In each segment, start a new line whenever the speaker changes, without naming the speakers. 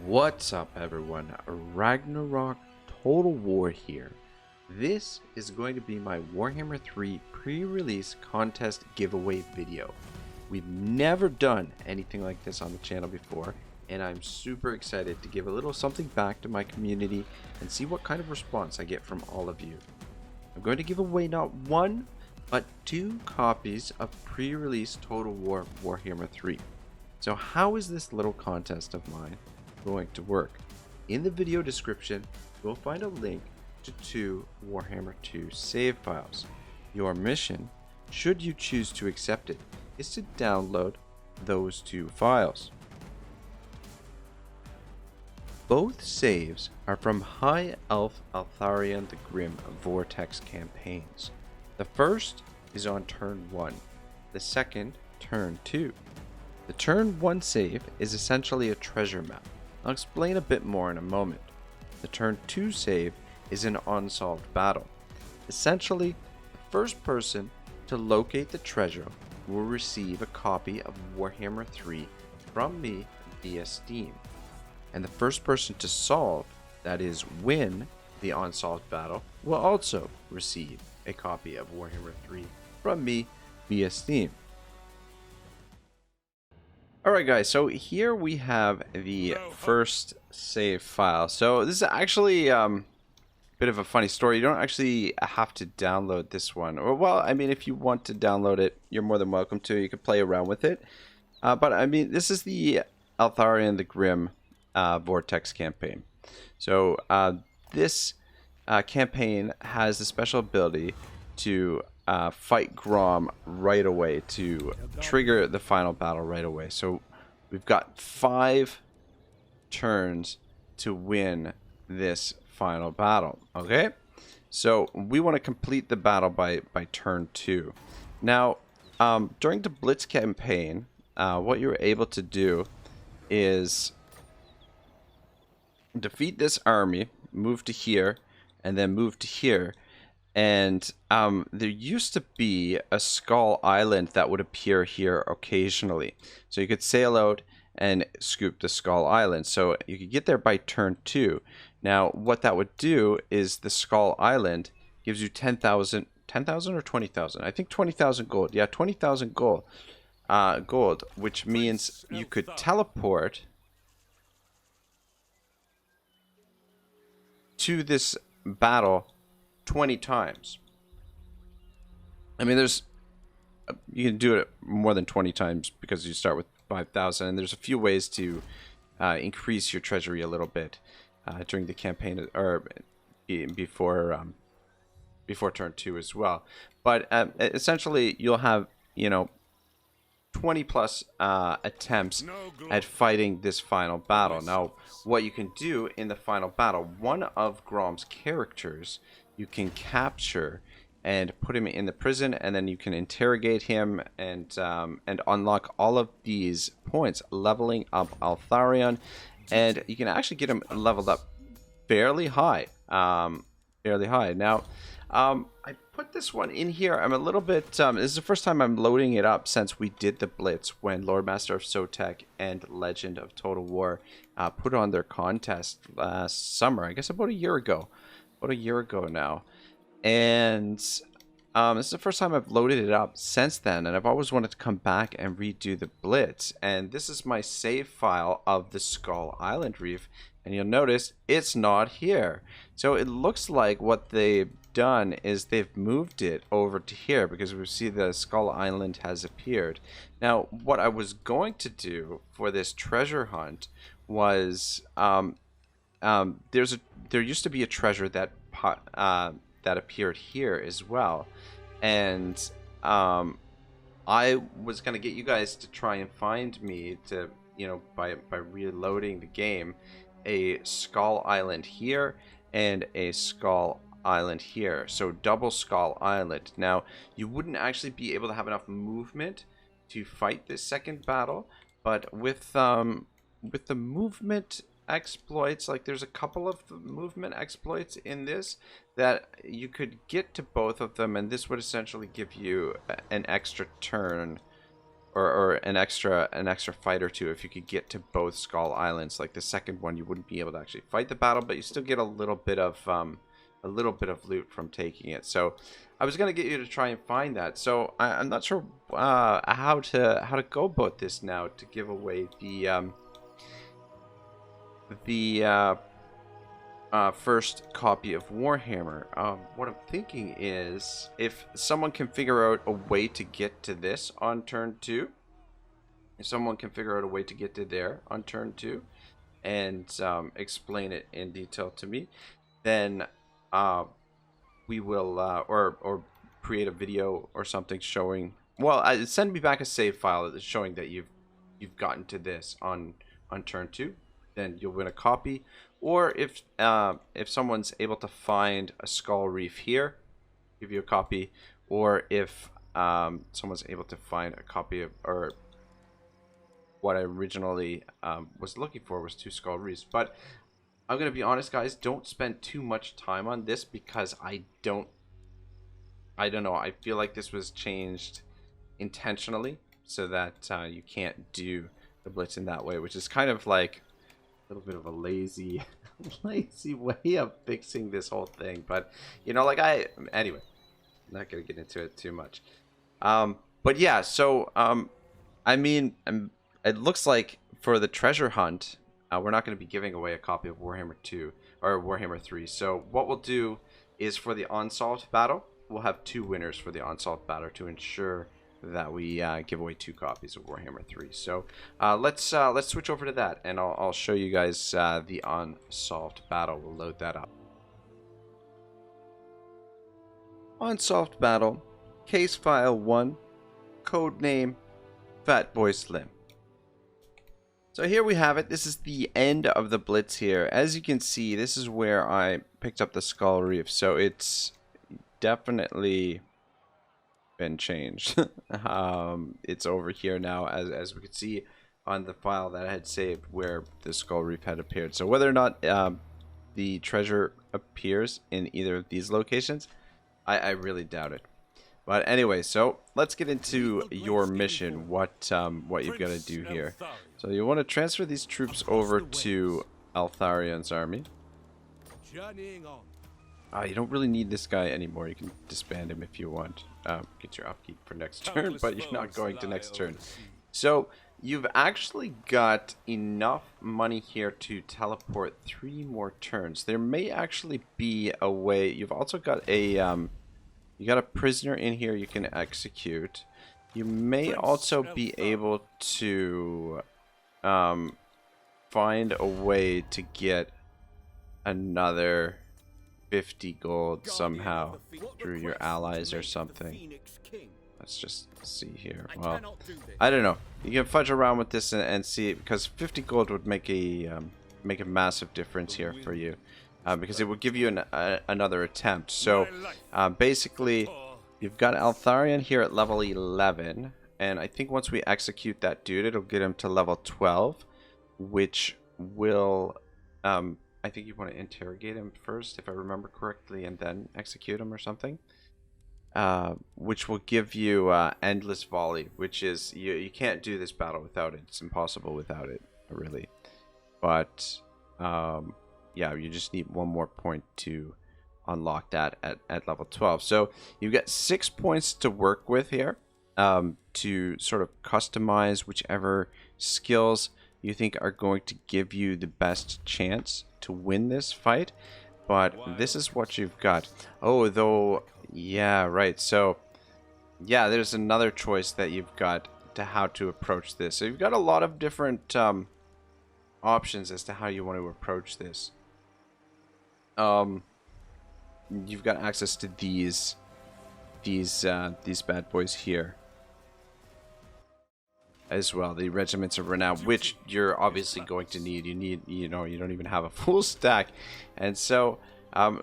What's up everyone, Ragnarok Total War here. This is going to be my Warhammer 3 pre-release contest giveaway video. We've never done anything like this on the channel before, and I'm super excited to give a little something back to my community and see what kind of response I get from all of you. I'm going to give away not one, but 2 copies of pre-release Total War Warhammer 3. So how is this little contest of mine going to work? In the video description, you'll find a link to 2 Warhammer 2 save files. Your mission, should you choose to accept it, is to download those 2 files. Both saves are from High Elf Eltharion the Grim Vortex campaigns. The first is on turn 1, the second turn 2. The turn 1 save is essentially a treasure map. I'll explain a bit more in a moment. The turn 2 save is an unsolved battle. Essentially, the first person to locate the treasure will receive a copy of Warhammer 3 from me via Steam. And the first person to solve, that is win, the unsolved battle will also receive a copy of Warhammer 3 from me via Steam. Alright guys, so here we have the first save file. So this is actually a bit of a funny story. You don't actually have to download this one. Or, well, I mean, if you want to download it, you're more than welcome to. You can play around with it. But I mean, this is the Eltharion the Grim Vortex campaign. So this campaign has the special ability to fight Grom right away, to trigger the final battle right away. So we've got 5 turns to win this final battle. Okay, so we want to complete the battle by turn 2. Now during the Blitz campaign, what you're able to do is defeat this army, move to here, and then move to here. And there used to be a Skull Island that would appear here occasionally. So you could sail out and scoop the Skull Island. So you could get there by turn 2. Now what that would do is the Skull Island gives you 10,000 or 20,000. I think 20,000 gold. Yeah, 20,000 gold. Gold, which means you could teleport to this battle 20 times. I mean, you can do it more than 20 times because you start with 5,000, and there's a few ways to increase your treasury a little bit during the campaign, or before turn 2 as well. But essentially, you'll have 20 plus attempts at fighting this final battle. Now, what you can do in the final battle, one of Grom's characters you can capture and put him in the prison, and then you can interrogate him and unlock all of these points, leveling up Eltharion, and you can actually get him leveled up fairly high. Now, I put this one in here. I'm a little bit. This is the first time I'm loading it up since we did the Blitz when Lord Master of Sotek and Legend of Total War put on their contest last summer. I guess about a year ago. About a year ago now. And this is the first time I've loaded it up since then, and I've always wanted to come back and redo the Blitz. And this is my save file of the Skull Island Reef, and you'll notice it's not here. So it looks like what they've done is they've moved it over to here, because we see the Skull Island has appeared. Now what I was going to do for this treasure hunt was there used to be a treasure that appeared here as well, and I was gonna get you guys to try and find me to, by reloading the game, a Skull Island here and a Skull Island here, so double Skull Island. Now you wouldn't actually be able to have enough movement to fight this second battle, but with the movement exploits, like there's a couple of movement exploits in this that you could get to both of them, and this would essentially give you an extra turn or an extra fight or two if you could get to both Skull Islands. Like the second one, you wouldn't be able to actually fight the battle, but you still get a little bit of loot from taking it. So I was gonna get you to try and find that. So I'm not sure how to go about this now to give away the first copy of Warhammer. What I'm thinking is if someone can figure out a way to get to this on turn 2, if someone can figure out a way to get to there on turn 2 and explain it in detail to me, then we will or create a video or something showing, well, send me back a save file showing that you've gotten to this on turn 2, then you'll win a copy. Or if someone's able to find a skull reef here, give you a copy. Or if someone's able to find a copy of, or what I originally was looking for was 2 skull reefs. But I'm gonna be honest, guys, don't spend too much time on this because I don't know. I feel like this was changed intentionally so that you can't do the blitz in that way, which is kind of like a little bit of a lazy way of fixing this whole thing. But you know, like anyway, I'm not gonna get into it too much. But yeah, so I mean, it looks like for the treasure hunt, we're not going to be giving away a copy of Warhammer 2 or Warhammer 3. So what we'll do is for the Unsolved battle, we'll have 2 winners for the Unsolved battle to ensure that we give away 2 copies of Warhammer 3. So let's switch over to that, and I'll show you guys the Unsolved battle. We'll load that up. Unsolved battle, case file 1, code name Fatboy Slim. So here we have it. This is the end of the blitz here. As you can see, this is where I picked up the skull reef. So it's definitely been changed. It's over here now, as we could see on the file that I had saved where the skull reef had appeared. So whether or not the treasure appears in either of these locations, I really doubt it. But anyway, so let's get into your mission. What you've got to do here. So you want to transfer these troops over to Eltharion's army. You don't really need this guy anymore. You can disband him if you want. Get your upkeep for next turn, but you're not going to next turn. So you've actually got enough money here to teleport 3 more turns. There may actually be a way. You've also got a you got a prisoner in here you can execute. You may also be able to find a way to get another 50 gold somehow through your allies or something. Let's just see here. Well, I don't know. You can fudge around with this and see, because 50 gold would make a massive difference here for you. Because it would give you another attempt. So basically, you've got Eltharion here at level 11, and I think once we execute that dude, it'll get him to level 12, which will, I think you want to interrogate him first, if I remember correctly, and then execute him or something. Which will give you endless volley, which is, you can't do this battle without it. It's impossible without it, really. But yeah, you just need 1 more point to unlock that at level 12. So you've got 6 points to work with here to sort of customize whichever skills you think are going to give you the best chance to win this fight. But this is what you've got. Oh, though, yeah, right. So yeah, there's another choice that you've got to how to approach this. So you've got a lot of different options as to how you want to approach this. You've got access to these bad boys here as well, the regiments of renown, which you're obviously going to need. You need, you don't even have a full stack, and so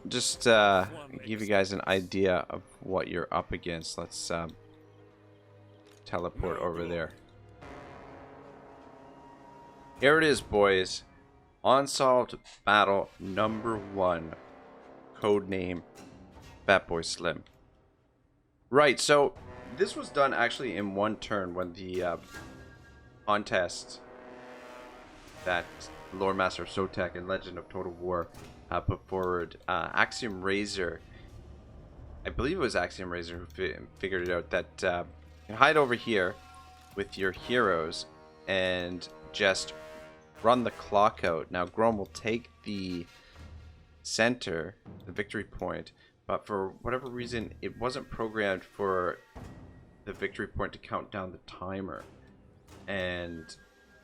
just give you guys an idea of what you're up against. Let's teleport over there. Here it is, boys. Unsolved battle number 1. Codename Fatboy Slim. Right, so this was done actually in one turn when the contest that Lore Master of Sotek and Legend of Total War put forward. Axiom Razor, I believe it was Axiom Razor who figured it out, that you can hide over here with your heroes and just run the clock out. Now Grom will take the center, the victory point, but for whatever reason it wasn't programmed for the victory point to count down the timer. And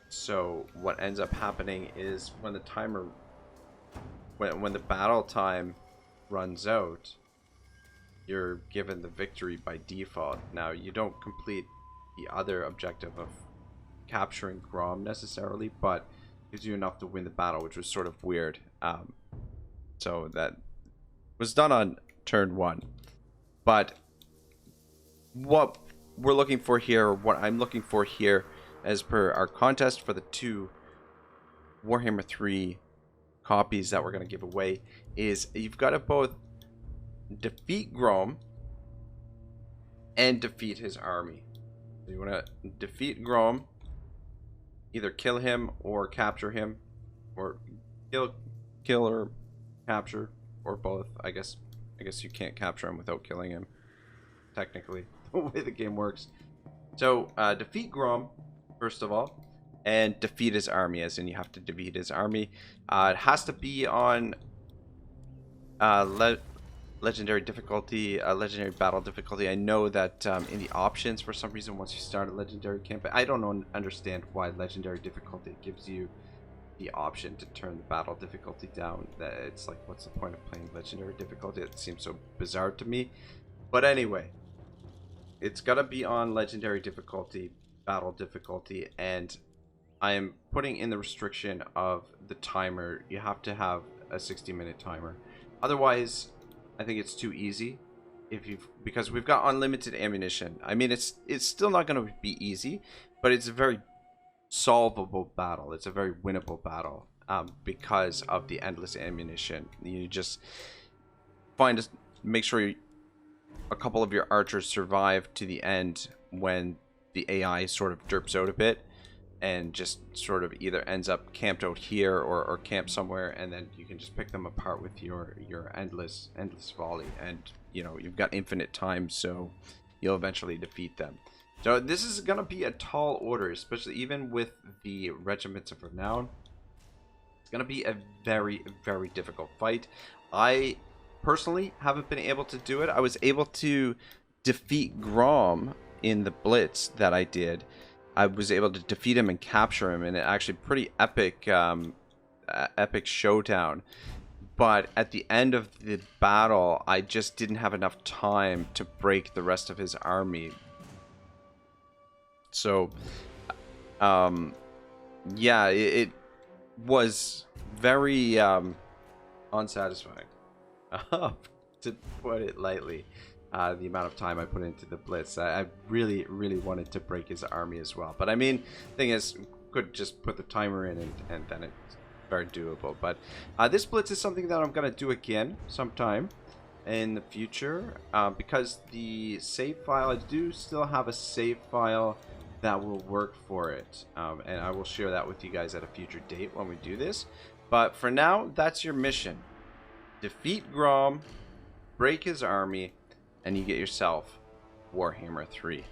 so what ends up happening is when the timer, when the battle time runs out, you're given the victory by default. Now you don't complete the other objective of capturing Grom necessarily, but gives you enough to win the battle, which was sort of weird. So that was done on turn 1. But what we're looking for here, or what I'm looking for here, as per our contest for the 2 Warhammer 3 copies that we're going to give away, is you've got to both defeat Grom and defeat his army. So you want to defeat Grom, either kill him or capture him, or kill or capture, or both. I guess you can't capture him without killing him, technically, the way the game works. So defeat Grom first of all, and defeat his army, as in you have to defeat his army. It has to be on legendary difficulty, legendary battle difficulty. I know that in the options, for some reason, once you start a legendary campaign, I don't understand why legendary difficulty gives you the option to turn the battle difficulty down. That it's like, what's the point of playing legendary difficulty? It seems so bizarre to me. But anyway, it's got to be on legendary difficulty, battle difficulty, and I am putting in the restriction of the timer. You have to have a 60-minute timer. Otherwise, I think it's too easy. Because we've got unlimited ammunition. I mean, it's still not going to be easy, but it's a very solvable battle. It's a very winnable battle because of the endless ammunition. You just make sure a couple of your archers survive to the end when the AI sort of derps out a bit and just sort of either ends up camped out here or camped somewhere, and then you can just pick them apart with your endless volley, and you know you've got infinite time, so you'll eventually defeat them. So this is gonna be a tall order, especially even with the Regiments of Renown. It's gonna be a very, very difficult fight. I personally haven't been able to do it. I was able to defeat Grom in the blitz that I did. I was able to defeat him and capture him in an actually pretty epic epic showdown. But at the end of the battle, I just didn't have enough time to break the rest of his army. So yeah, it was very unsatisfying, to put it lightly. The amount of time I put into the blitz, I really, really wanted to break his army as well. But I mean, thing is, could just put the timer in, and then it's very doable. But this blitz is something that I'm gonna do again sometime in the future, because the save file, I do still have a save file that will work for it, and I will share that with you guys at a future date when we do this. But for now, that's your mission: defeat Grom, break his army, and you get yourself Warhammer 3,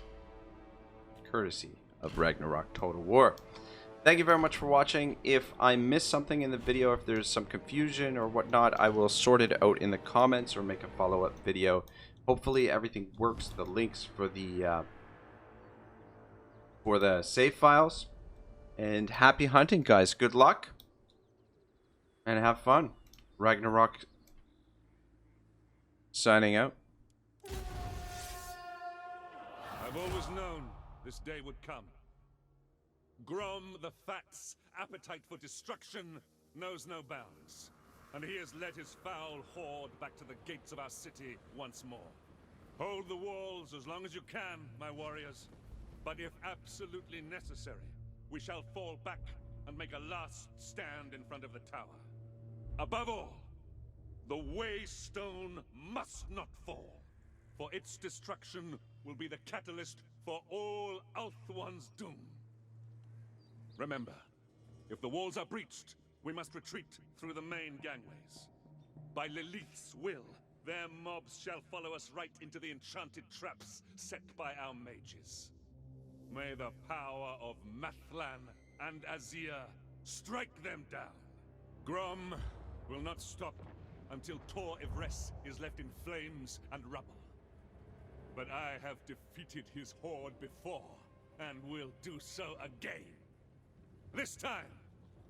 courtesy of Ragnarok Total War. Thank you very much for watching. If I missed something in the video, if there's some confusion or whatnot, I will sort it out in the comments or make a follow-up video. Hopefully everything works. The links for the save files. And happy hunting, guys. Good luck. And have fun. Ragnarok signing out.
I've always known this day would come. Grom the Fat's appetite for destruction knows no bounds, and he has led his foul horde back to the gates of our city once more. Hold the walls as long as you can, my warriors, but if absolutely necessary, we shall fall back and make a last stand in front of the tower. Above all, the Waystone must not fall, for its destruction will be the catalyst for all Ulthuan's doom. Remember, if the walls are breached, we must retreat through the main gangways. By Lilith's will, their mobs shall follow us right into the enchanted traps set by our mages. May the power of Mathlan and Azir strike them down. Grom will not stop until Tor Evres is left in flames and rubble. But I have defeated his horde before, and will do so again. This time,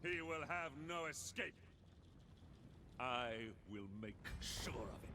he will have no escape. I will make sure of it.